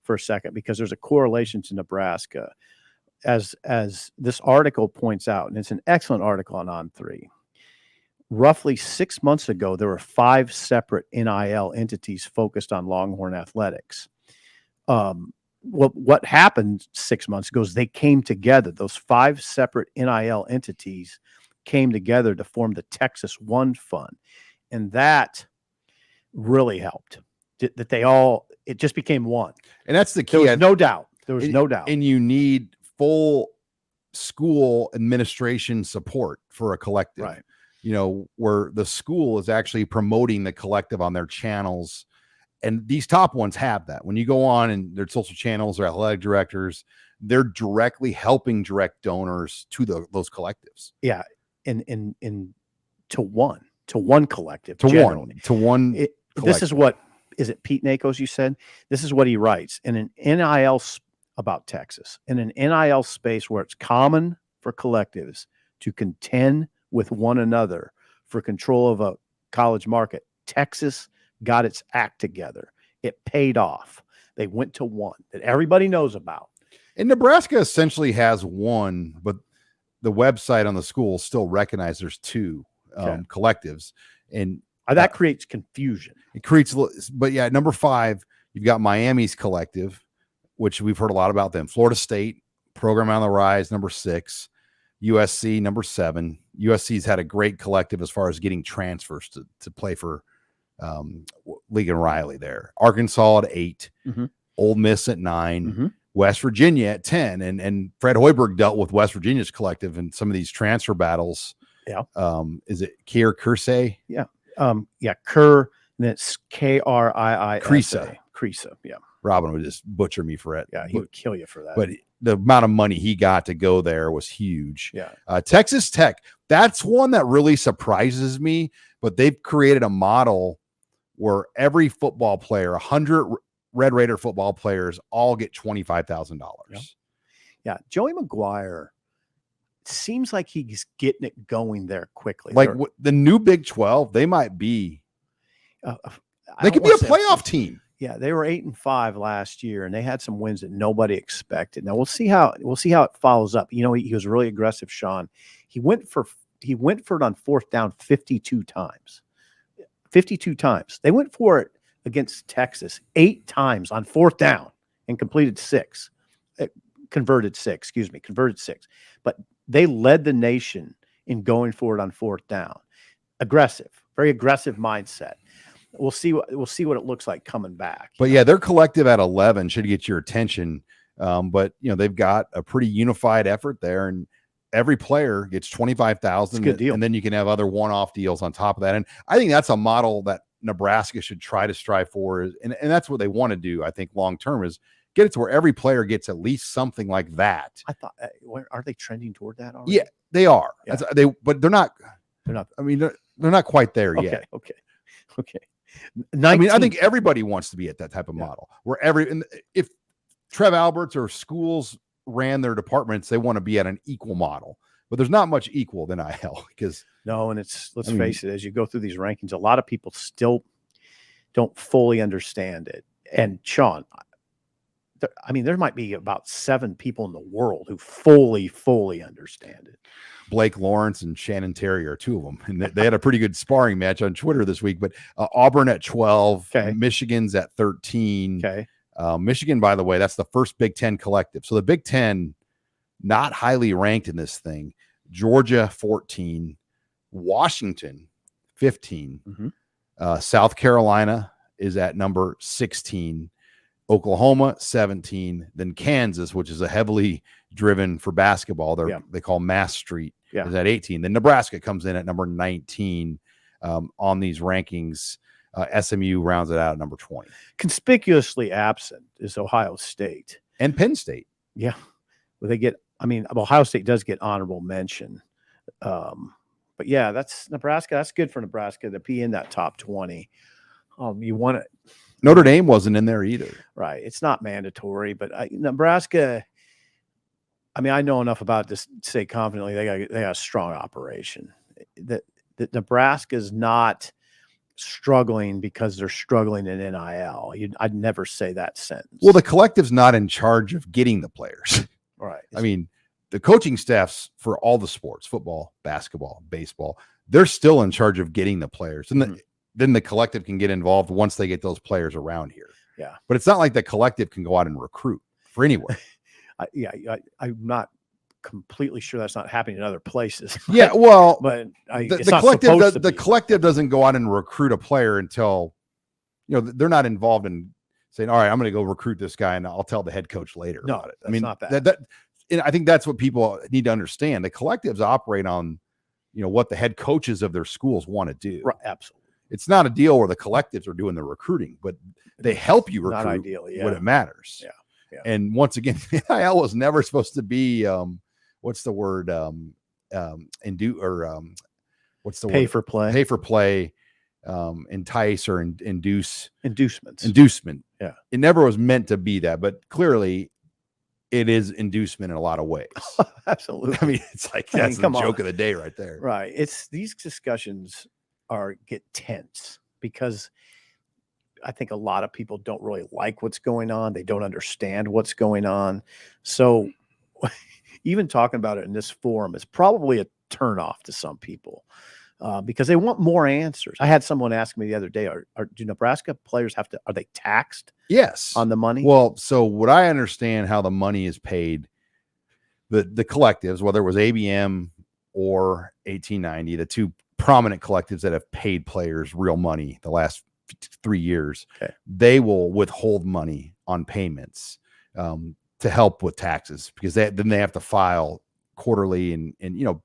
Speaker 2: for a second, because there's a correlation to Nebraska. As this article points out, and it's an excellent article on On3, roughly 6 months ago, there were 5 separate NIL entities focused on Longhorn athletics. What happened 6 months ago is they came together. Those 5 separate NIL entities came together to form the Texas One Fund. And that really helped. It just became one.
Speaker 1: And that's the key.
Speaker 2: There was no doubt. No doubt.
Speaker 1: And you need full school administration support for a collective.
Speaker 2: Right.
Speaker 1: Where the school is actually promoting the collective on their channels. And these top ones have that. When you go on and their social channels or athletic directors, they're directly helping direct donors to those collectives.
Speaker 2: Yeah. to one collective. This is what, is it Pete Nakos you said? This is what he writes in an NIL about Texas, in an NIL space where it's common for collectives to contend with one another for control of a college market. Texas got its act together. It paid off. They went to one that everybody knows about.
Speaker 1: And Nebraska essentially has one, but the website on the school still recognizes there's two collectives. And
Speaker 2: that creates confusion.
Speaker 1: It creates, but yeah, number 5, you've got Miami's collective, which we've heard a lot about them. Florida State, program on the rise, number 6. USC, number 7. USC's had a great collective as far as getting transfers to play for Lincoln Riley there. Arkansas at 8, Ole Miss at 9, West Virginia at 10. And Fred Hoiberg dealt with West Virginia's collective in some of these transfer battles.
Speaker 2: Yeah.
Speaker 1: Is it Kersey?
Speaker 2: Yeah. Kerr, and it's Krii. Creesa. Yeah.
Speaker 1: Robin would just butcher me for it.
Speaker 2: Yeah, he would kill you for that.
Speaker 1: But the amount of money he got to go there was huge.
Speaker 2: Yeah.
Speaker 1: Texas Tech, that's one that really surprises me, but they've created a model where every football player, 100 Red Raider football players, all get $25,000.
Speaker 2: Yeah. Joey McGuire seems like he's getting it going there quickly.
Speaker 1: Like the new Big 12, they might be. They could be a playoff team.
Speaker 2: Yeah, they were 8-5 last year, and they had some wins that nobody expected. Now we'll see how it follows up. You know, he was really aggressive, Sean. He went for it on 4th down 52 times. 52 times. They went for it against Texas 8 times on 4th down and completed 6. Converted 6. But they led the nation in going for it on 4th down. Aggressive, very aggressive mindset. We'll see what it looks like coming back.
Speaker 1: But yeah, their collective at 11 should get your attention. But you know, they've got a pretty unified effort there, and every player gets $25,000.
Speaker 2: Good deal.
Speaker 1: And then you can have other one-off deals on top of that. And I think that's a model that Nebraska should try to strive for. And that's what they want to do, I think, long-term, is get it to where every player gets at least something like that.
Speaker 2: I thought, are they trending toward that already?
Speaker 1: Yeah, they are.
Speaker 2: Yeah.
Speaker 1: But they're not. I mean, they're not quite there yet.
Speaker 2: Okay.
Speaker 1: I mean, I think everybody wants to be at that type of model where if Trev Alberts or schools ran their departments, they want to be at an equal model, but there's not much equal than IL because
Speaker 2: and let's face it, as you go through these rankings, a lot of people still don't fully understand it. And Sean, there might be about 7 people in the world who fully understand it.
Speaker 1: Blake Lawrence and Shannon Terry are 2 of them. And they had a pretty good sparring match on Twitter this week, but Auburn at 12, Michigan's at 13. Michigan, by the way, that's the first Big Ten collective. So the Big Ten, not highly ranked in this thing. Georgia, 14, Washington, 15, South Carolina is at number 16, Oklahoma 17, then Kansas, which is a heavily driven for basketball. They call Mass Street, is at 18. Then Nebraska comes in at number 19 on these rankings. SMU rounds it out at number 20.
Speaker 2: Conspicuously absent is Ohio State
Speaker 1: and Penn State.
Speaker 2: Yeah, well, Ohio State does get honorable mention. But yeah, that's Nebraska. That's good for Nebraska to be in that top 20. You want to.
Speaker 1: Notre Dame wasn't in there either.
Speaker 2: Right. It's not mandatory, but Nebraska, I know enough about this to say confidently they got a strong operation. That Nebraska's not struggling because they're struggling in NIL. I'd never say that sentence.
Speaker 1: Well, the collective's not in charge of getting the players.
Speaker 2: Right.
Speaker 1: The coaching staffs for all the sports, football, basketball, baseball, they're still in charge of getting the players. And then the collective can get involved once they get those players around here.
Speaker 2: Yeah.
Speaker 1: But it's not like the collective can go out and recruit for anywhere.
Speaker 2: I'm not completely sure that's not happening in other places.
Speaker 1: Yeah, well,
Speaker 2: but
Speaker 1: the collective doesn't go out and recruit a player until, they're not involved in saying, all right, I'm going to go recruit this guy and I'll tell the head coach later about it.
Speaker 2: Not that.
Speaker 1: I think that's what people need to understand. The collectives operate on, what the head coaches of their schools want to do.
Speaker 2: Right, absolutely.
Speaker 1: It's not a deal where the collectives are doing the recruiting, but they help you recruit when it matters.
Speaker 2: Yeah.
Speaker 1: And once again, NIL was never supposed to be, what's the word? what's the
Speaker 2: pay
Speaker 1: word?
Speaker 2: for play,
Speaker 1: pay for play, entice or inducement.
Speaker 2: Yeah.
Speaker 1: It never was meant to be that, but clearly it is inducement in a lot of ways.
Speaker 2: Absolutely.
Speaker 1: I mean, it's like, that's the joke of the day right there.
Speaker 2: Right. It's these discussions get tense because I think a lot of people don't really like what's going on. They don't understand what's going on. So even talking about it in this forum is probably a turnoff to some people because they want more answers. I had someone ask me the other day, do Nebraska players are they taxed?
Speaker 1: Yes.
Speaker 2: On the money?
Speaker 1: Well, so what I understand how the money is paid, the collectives, whether it was ABM or 1890, the two prominent collectives that have paid players real money the last 3 years, they will withhold money on payments to help with taxes because then they have to file quarterly and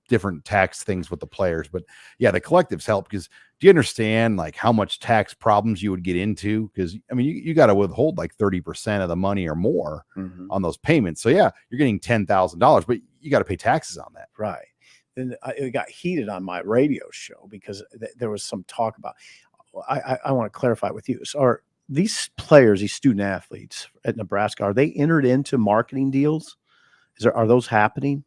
Speaker 1: different tax things with the players. But yeah, the collectives help because do you understand like how much tax problems you would get into? Because I mean, you got to withhold like 30% of the money or more on those payments. So yeah, you're getting $10,000, but you got to pay taxes on that.
Speaker 2: Right. Then it got heated on my radio show because there was some talk about, I want to clarify with you. So are these players, these student athletes at Nebraska, are they entered into marketing deals? Are those happening?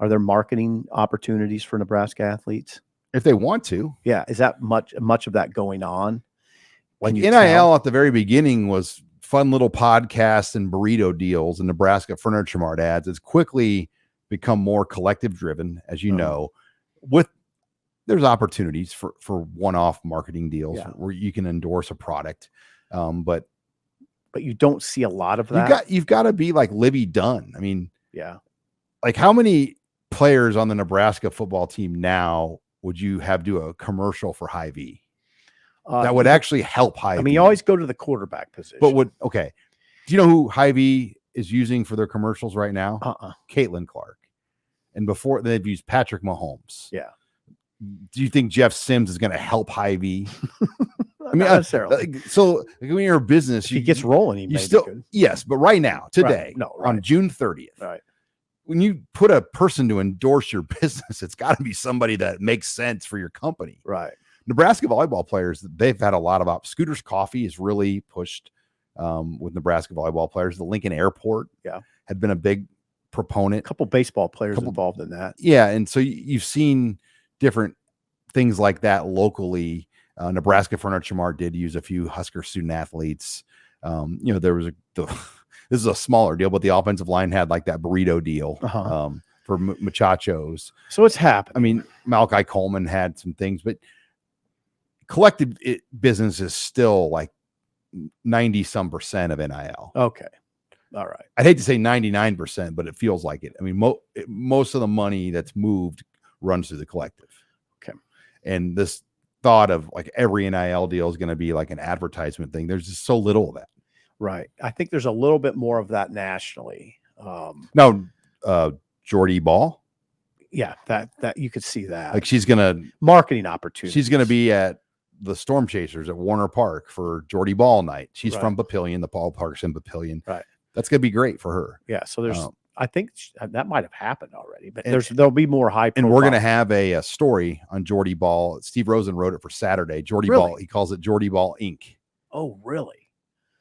Speaker 2: Are there marketing opportunities for Nebraska athletes?
Speaker 1: If they want to.
Speaker 2: Yeah. Is that much of that going on?
Speaker 1: Like NIL at the very beginning was fun little podcasts and burrito deals and Nebraska Furniture Mart ads. It's quickly become more collective driven, as you know, there's opportunities for one-off marketing deals where you can endorse a product. But
Speaker 2: you don't see a lot of that.
Speaker 1: You've got to be like Libby Dunn. I mean,
Speaker 2: yeah.
Speaker 1: Like how many players on the Nebraska football team now would you have do a commercial for Hy-Vee? That would actually help Hy-Vee.
Speaker 2: I mean, you always go to the quarterback position.
Speaker 1: But do you know who Hy-Vee is using for their commercials right now? Caitlin Clark. And before they've used Patrick Mahomes.
Speaker 2: Yeah.
Speaker 1: Do you think Jeff Sims is going to help Hy-Vee?
Speaker 2: I mean, not necessarily.
Speaker 1: So when you're a business,
Speaker 2: he gets rolling. He still
Speaker 1: good. Yes, but right now, today, on June 30th, when you put a person to endorse your business, it's got to be somebody that makes sense for your company.
Speaker 2: Right.
Speaker 1: Nebraska volleyball players, they've had a lot of Scooters Coffee is really pushed with Nebraska volleyball players. The Lincoln Airport had been a big proponent.
Speaker 2: A couple baseball players involved in that.
Speaker 1: Yeah, and so you've seen different things like that locally. Nebraska Furniture Mart did use a few Husker student athletes. There was this is a smaller deal, but the offensive line had like that burrito deal for muchachos.
Speaker 2: So it's happened.
Speaker 1: I mean, Malachi Coleman had some things, but collective business is still like 90% of NIL.
Speaker 2: Okay. All right.
Speaker 1: I'd hate to say 99%, but it feels like it. I mean, most of the money that's moved runs through the collective.
Speaker 2: Okay.
Speaker 1: And this thought of like every NIL deal is going to be like an advertisement thing. There's just so little of that.
Speaker 2: Right. I think there's a little bit more of that nationally.
Speaker 1: Jordy Ball.
Speaker 2: Yeah, that you could see that.
Speaker 1: Like she's gonna
Speaker 2: marketing opportunity.
Speaker 1: She's gonna be at the Storm Chasers at Warner Park for Jordy Ball night. She's from Papillion. The ballpark's in Papillion.
Speaker 2: Right.
Speaker 1: That's gonna be great for her.
Speaker 2: Yeah. So there's. I think that might have happened already, but there'll be more hype.
Speaker 1: And we're going to have a story on Jordy Ball. Steve Rosen wrote it for Saturday. Jordy Ball. He calls it Jordy Ball Inc.
Speaker 2: Oh, really?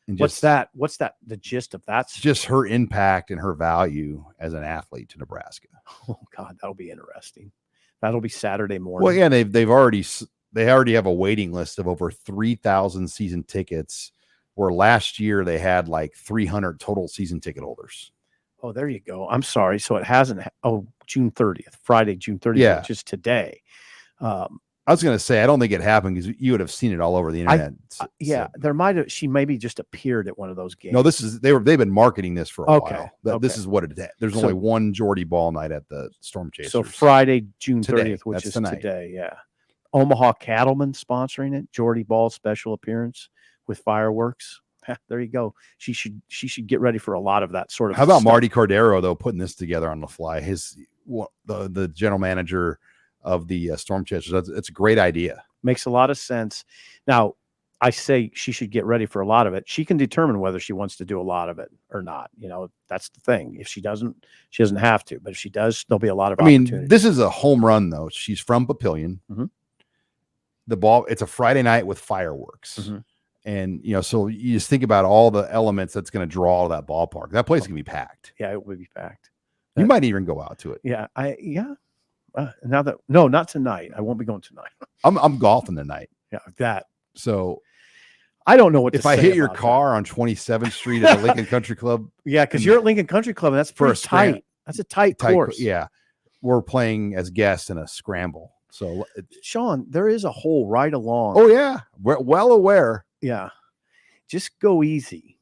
Speaker 1: And
Speaker 2: what's that? The gist of that?
Speaker 1: Just her impact and her value as an athlete to Nebraska.
Speaker 2: Oh God, that'll be interesting. That'll be Saturday morning.
Speaker 1: Well, yeah, they already have a waiting list of over 3,000 season tickets. Where last year they had like 300 total season ticket holders.
Speaker 2: Oh, there you go. I'm sorry. So it hasn't. June 30th, Friday, June 30th, which is today.
Speaker 1: I was going to say, I don't think it happened because you would have seen it all over the internet.
Speaker 2: There might have. She maybe just appeared at one of those games.
Speaker 1: No, they've been marketing this for a while. This is what it is. There's only one Jordy Ball night at the Storm Chasers.
Speaker 2: So Friday, June 30th, which is today. Yeah. Omaha Cattlemen sponsoring it. Jordy Ball special appearance with fireworks. There you go. She should get ready for a lot of that sort of.
Speaker 1: How about Marty Cordero though, putting this together on the fly? The general manager of the Storm Chasers. It's a great idea.
Speaker 2: Makes a lot of sense. Now, I say she should get ready for a lot of it. She can determine whether she wants to do a lot of it or not. That's the thing. If she doesn't, she doesn't have to. But if she does, there'll be a lot of opportunities.
Speaker 1: This is a home run, though. She's from Papillion.
Speaker 2: Mm-hmm.
Speaker 1: The ball, it's a Friday night with fireworks.
Speaker 2: Mm-hmm.
Speaker 1: And, so you just think about all the elements that's going to draw to that ballpark. That place is going to be packed.
Speaker 2: Yeah, it will be packed.
Speaker 1: You might even go out to it.
Speaker 2: Yeah. No, not tonight. I won't be going tonight.
Speaker 1: I'm golfing tonight.
Speaker 2: Yeah, that.
Speaker 1: So
Speaker 2: I don't know what
Speaker 1: if I hit your car on 27th Street at the Lincoln Country Club.
Speaker 2: Yeah, because you're at Lincoln Country Club, and that's pretty tight. That's a tight course.
Speaker 1: Yeah. We're playing as guests in a scramble. So,
Speaker 2: Sean, there is a hole right along.
Speaker 1: Oh, yeah. We're well aware.
Speaker 2: Yeah. Just go easy.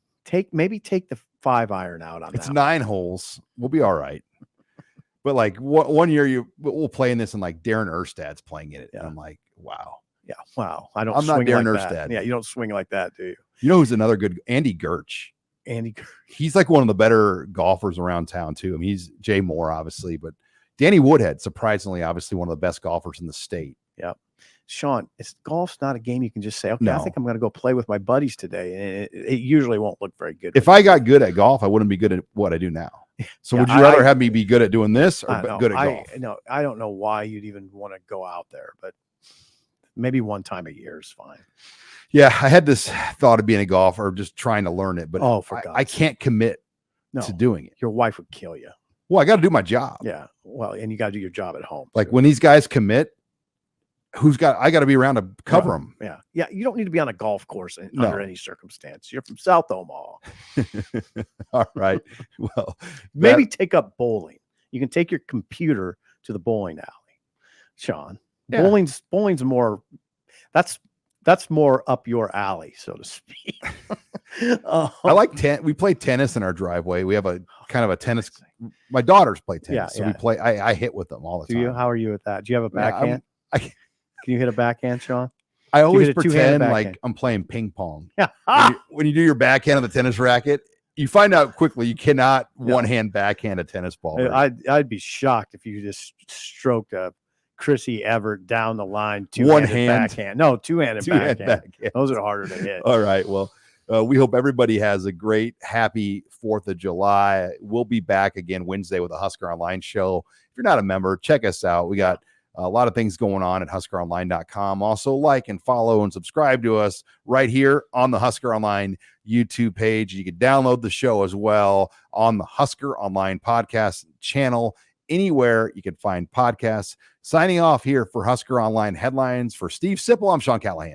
Speaker 2: Maybe take the 5-iron out on that.
Speaker 1: It's 9 holes. We'll be all right. But like one year we'll play in this, and like Darren Erstad's playing in it. Yeah. And I'm like, wow.
Speaker 2: Yeah. Wow. I'm
Speaker 1: not Darren Erstad.
Speaker 2: Yeah. You don't swing like that, do you?
Speaker 1: You know who's another good? Andy Gertch. He's like one of the better golfers around town too. He's Jay Moore, obviously, but Danny Woodhead, surprisingly, obviously one of the best golfers in the state.
Speaker 2: Yeah. Sean, golf's not a game you can just say, okay, I think I'm going to go play with my buddies today. And it usually won't look very good.
Speaker 1: If I got good at golf, I wouldn't be good at what I do now. So would you rather have me be good at doing this or good at golf?
Speaker 2: No, I don't know why you'd even want to go out there, but maybe one time a year is fine.
Speaker 1: Yeah, I had this thought of being a golfer, just trying to learn it, but I can't commit to doing it.
Speaker 2: Your wife would kill you.
Speaker 1: Well, I got to do my job.
Speaker 2: Yeah. Well, and you got to do your job at home.
Speaker 1: Like when these guys commit, I got to be around to cover them.
Speaker 2: Yeah. Yeah. You don't need to be on a golf course under any circumstance. You're from South Omaha.
Speaker 1: All right. Well,
Speaker 2: maybe take up bowling. You can take your computer to the bowling alley, Sean. Yeah. Bowling's more, that's more up your alley, so to speak.
Speaker 1: I like we play tennis in our driveway. We have a kind of a tennis. My daughters play tennis, so we play. I hit with them all the time.
Speaker 2: How are you at that? Do you have a backhand? Can you hit a backhand, Sean?
Speaker 1: I always pretend like I'm playing ping pong. When you do your backhand on the tennis racket, you find out quickly you cannot one-hand backhand a tennis ball.
Speaker 2: I'd be shocked if you just stroked a Chrissy Everett down the line, two-handed backhand. No, two-handed backhand. Those are harder to hit.
Speaker 1: All right. Well, we hope everybody has a great, happy 4th of July. We'll be back again Wednesday with a Husker Online show. If you're not a member, check us out. We got a lot of things going on at HuskerOnline.com. Also, like and follow and subscribe to us right here on the Husker Online YouTube page. You can download the show as well on the Husker Online podcast channel. Anywhere you can find podcasts. Signing off here for Husker Online Headlines. For Steve Sipple, I'm Sean Callahan.